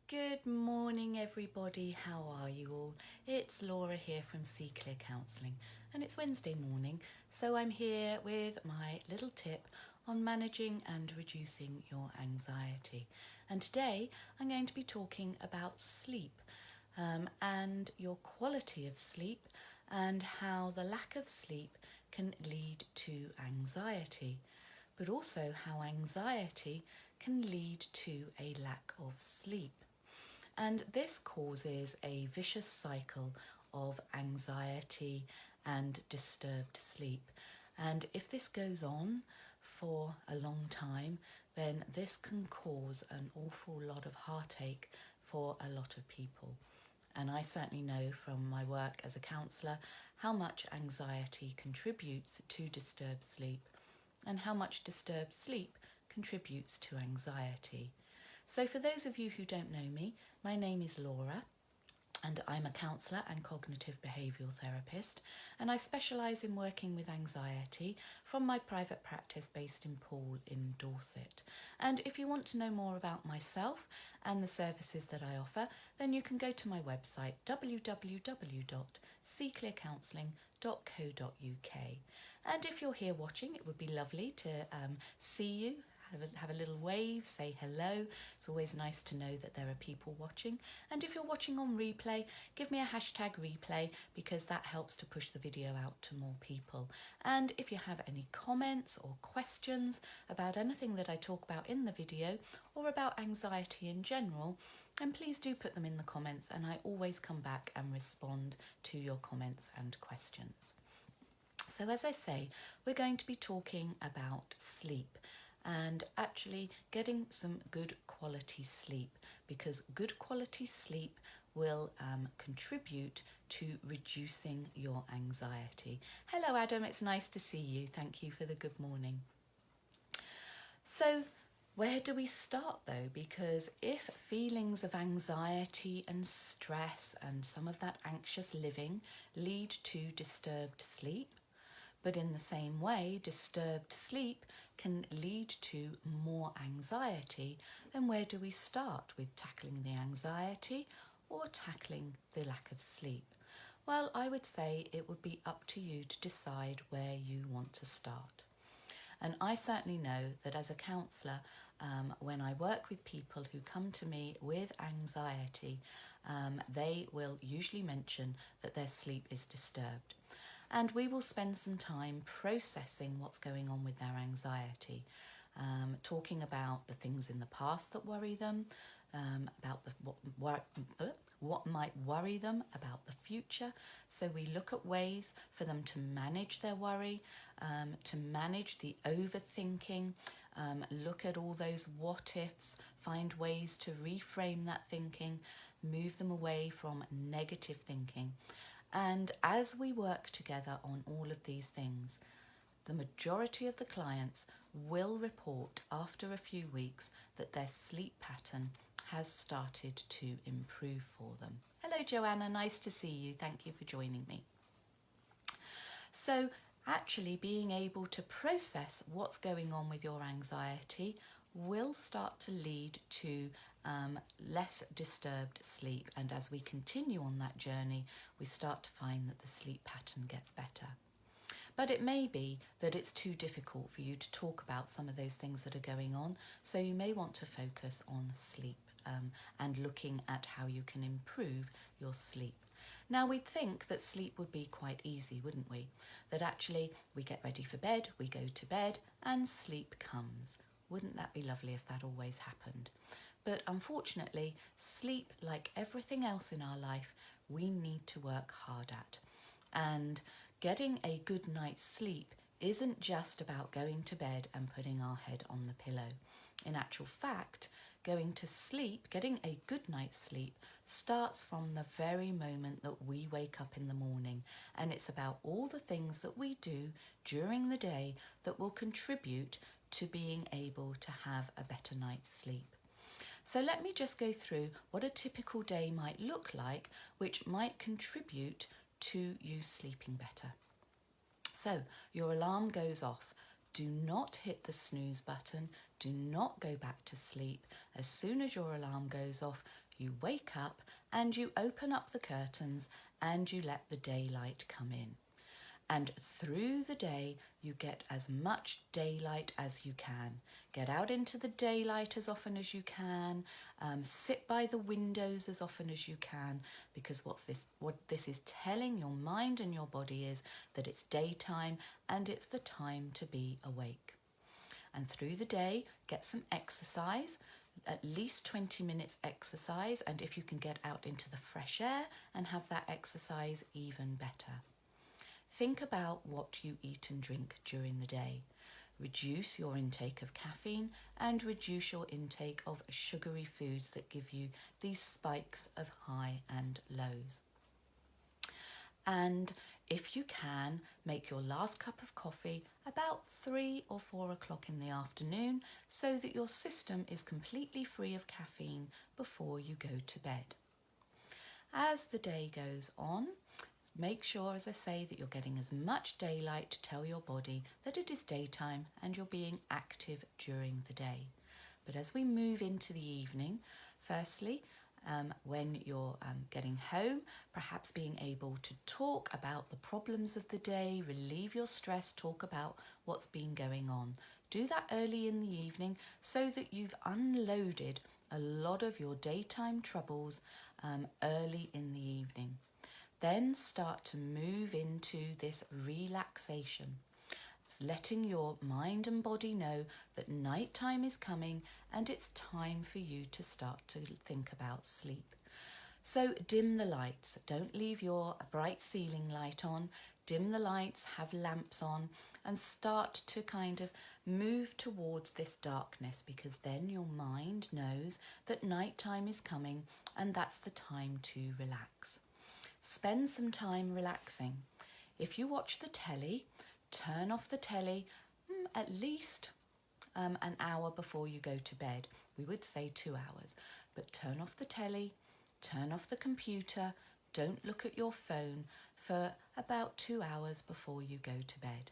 Good morning everybody, how are you all? It's Laura here from See Clear Counselling and it's Wednesday morning, so I'm here with my little tip on managing and reducing your anxiety. And today I'm going to be talking about sleep and your quality of sleep and how the lack of sleep can lead to anxiety, but also how anxiety can lead to a lack of sleep. And this causes a vicious cycle of anxiety and disturbed sleep. And if this goes on for a long time, then this can cause an awful lot of heartache for a lot of people. And I certainly know from my work as a counsellor how much anxiety contributes to disturbed sleep and how much disturbed sleep contributes to anxiety. So for those of you who don't know me, my name is Laura and I'm a counsellor and cognitive behavioural therapist, and I specialise in working with anxiety from my private practice based in Poole in Dorset. And if you want to know more about myself and the services that I offer, then you can go to my website www.seeclearcounselling.co.uk. And if you're here watching, it would be lovely to see you. Have a little wave, say hello. It's always nice to know that there are people watching. And if you're watching on replay, give me a hashtag replay because that helps to push the video out to more people. And if you have any comments or questions about anything that I talk about in the video or about anxiety in general, then please do put them in the comments and I always come back and respond to your comments and questions. So as I say, we're going to be talking about sleep and actually getting some good quality sleep, because good quality sleep will contribute to reducing your anxiety. Hello Adam, it's nice to see you. Thank you for the good morning. So where do we start though? Because if feelings of anxiety and stress and some of that anxious living lead to disturbed sleep, but in the same way, disturbed sleep can lead to more anxiety, then where do we start with tackling the anxiety or tackling the lack of sleep? Well, I would say it would be up to you to decide where you want to start. And I certainly know that as a counsellor, when I work with people who come to me with anxiety, they will usually mention that their sleep is disturbed. And we will spend some time processing what's going on with their anxiety, talking about the things in the past that worry them, about what might worry them about the future. So we look at ways for them to manage their worry, to manage the overthinking, look at all those what ifs, find ways to reframe that thinking, move them away from negative thinking. And as we work together on all of these things, the majority of the clients will report after a few weeks that their sleep pattern has started to improve for them. Hello Joanna, nice to see you. Thank you for joining me. So actually being able to process what's going on with your anxiety will start to lead to less disturbed sleep, and as we continue on that journey we start to find that the sleep pattern gets better. But it may be that it's too difficult for you to talk about some of those things that are going on, so you may want to focus on sleep and looking at how you can improve your sleep. Now we'd think that sleep would be quite easy, wouldn't we? That actually we get ready for bed, we go to bed and sleep comes. Wouldn't that be lovely if that always happened? But unfortunately, sleep, like everything else in our life, we need to work hard at. And getting a good night's sleep isn't just about going to bed and putting our head on the pillow. In actual fact, going to sleep, getting a good night's sleep, starts from the very moment that we wake up in the morning. And it's about all the things that we do during the day that will contribute to being able to have a better night's sleep. So let me just go through what a typical day might look like, which might contribute to you sleeping better. So your alarm goes off. Do not hit the snooze button. Do not go back to sleep. As soon as your alarm goes off, you wake up and you open up the curtains and you let the daylight come in. And through the day, you get as much daylight as you can. Get out into the daylight as often as you can. Sit by the windows as often as you can, because what this is telling your mind and your body is that it's daytime and it's the time to be awake. And through the day, get some exercise, at least 20 minutes exercise. And if you can get out into the fresh air and have that exercise, even better. Think about what you eat and drink during the day. Reduce your intake of caffeine and reduce your intake of sugary foods that give you these spikes of high and lows. And if you can, make your last cup of coffee about 3 or 4 o'clock in the afternoon so that your system is completely free of caffeine before you go to bed. As the day goes on, make sure, as I say, that you're getting as much daylight to tell your body that it is daytime and you're being active during the day. But as we move into the evening, firstly, when you're getting home, perhaps being able to talk about the problems of the day, relieve your stress, talk about what's been going on. Do that early in the evening so that you've unloaded a lot of your daytime troubles early in the evening. Then start to move into this relaxation. It's letting your mind and body know that nighttime is coming and it's time for you to start to think about sleep. So dim the lights. Don't leave your bright ceiling light on. Dim the lights, have lamps on, and start to kind of move towards this darkness, because then your mind knows that nighttime is coming and that's the time to relax. Spend some time relaxing. If you watch the telly, turn off the telly at least an hour before you go to bed. We would say 2 hours, but turn off the telly, turn off the computer, don't look at your phone for about 2 hours before you go to bed.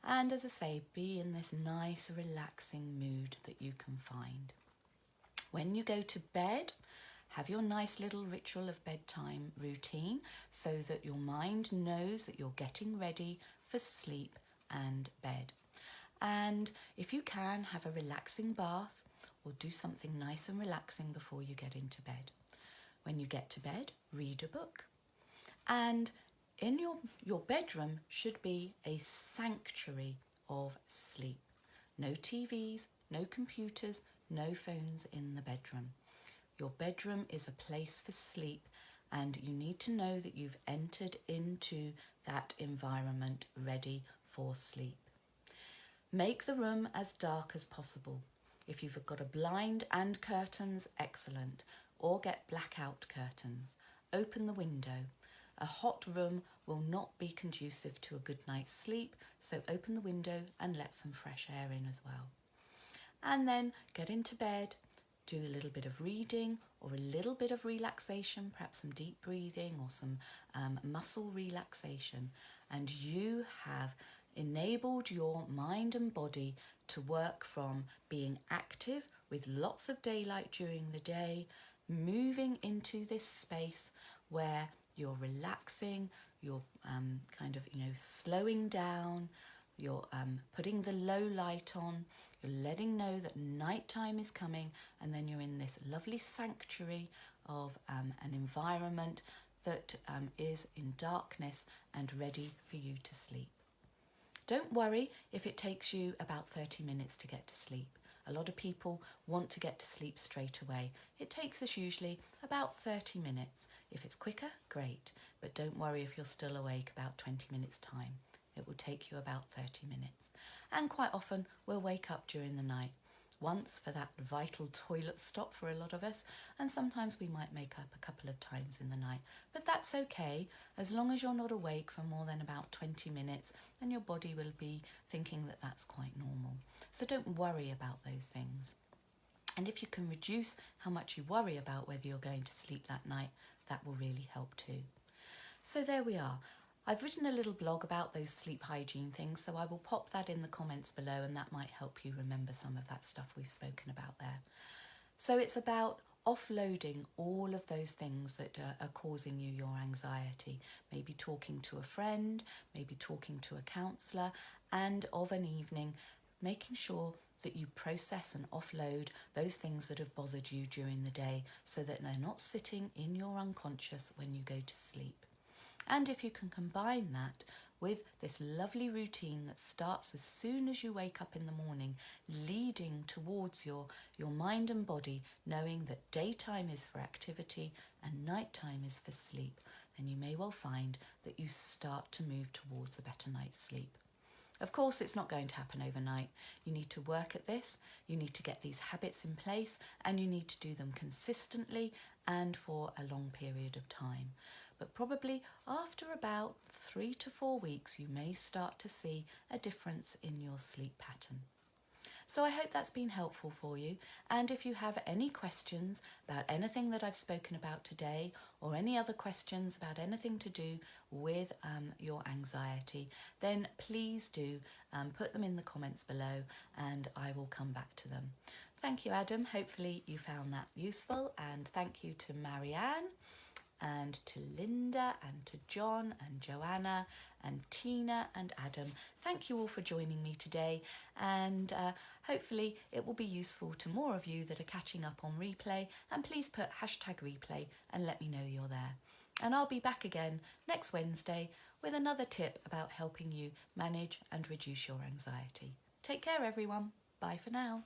And as I say, be in this nice relaxing mood that you can find. When you go to bed, have your nice little ritual of bedtime routine so that your mind knows that you're getting ready for sleep and bed. And if you can, have a relaxing bath or do something nice and relaxing before you get into bed. When you get to bed, read a book. And in your bedroom should be a sanctuary of sleep. No TVs, no computers, no phones in the bedroom. Your bedroom is a place for sleep, and you need to know that you've entered into that environment ready for sleep. Make the room as dark as possible. If you've got a blind and curtains, excellent, or get blackout curtains. Open the window. A hot room will not be conducive to a good night's sleep, so open the window and let some fresh air in as well. And then get into bed. Do a little bit of reading or a little bit of relaxation, perhaps some deep breathing or some muscle relaxation. And you have enabled your mind and body to work from being active with lots of daylight during the day, moving into this space where you're relaxing, you're slowing down, you're putting the low light on, you're letting know that nighttime is coming, and then you're in this lovely sanctuary of an environment that is in darkness and ready for you to sleep. Don't worry if it takes you about 30 minutes to get to sleep. A lot of people want to get to sleep straight away. It takes us usually about 30 minutes. If it's quicker, great, but don't worry if you're still awake about 20 minutes time. It will take you about 30 minutes. And quite often we'll wake up during the night, once for that vital toilet stop for a lot of us, and sometimes we might make up a couple of times in the night. But that's okay, as long as you're not awake for more than about 20 minutes, and your body will be thinking that that's quite normal. So don't worry about those things. And if you can reduce how much you worry about whether you're going to sleep that night, that will really help too. So there we are. I've written a little blog about those sleep hygiene things, so I will pop that in the comments below, and that might help you remember some of that stuff we've spoken about there. So it's about offloading all of those things that are causing you your anxiety, maybe talking to a friend, maybe talking to a counsellor, and of an evening making sure that you process and offload those things that have bothered you during the day so that they're not sitting in your unconscious when you go to sleep. And if you can combine that with this lovely routine that starts as soon as you wake up in the morning, leading towards your mind and body, knowing that daytime is for activity and nighttime is for sleep, then you may well find that you start to move towards a better night's sleep. Of course, it's not going to happen overnight. You need to work at this, you need to get these habits in place, and you need to do them consistently and for a long period of time. But probably after about 3 to 4 weeks, you may start to see a difference in your sleep pattern. So I hope that's been helpful for you. And if you have any questions about anything that I've spoken about today, or any other questions about anything to do with your anxiety, then please do put them in the comments below and I will come back to them. Thank you, Adam. Hopefully you found that useful, and thank you to Marianne and to Linda and to John and Joanna and Tina and Adam. Thank you all for joining me today, and hopefully it will be useful to more of you that are catching up on replay, and please put #replay and let me know you're there. And I'll be back again next Wednesday with another tip about helping you manage and reduce your anxiety. Take care everyone. Bye for now.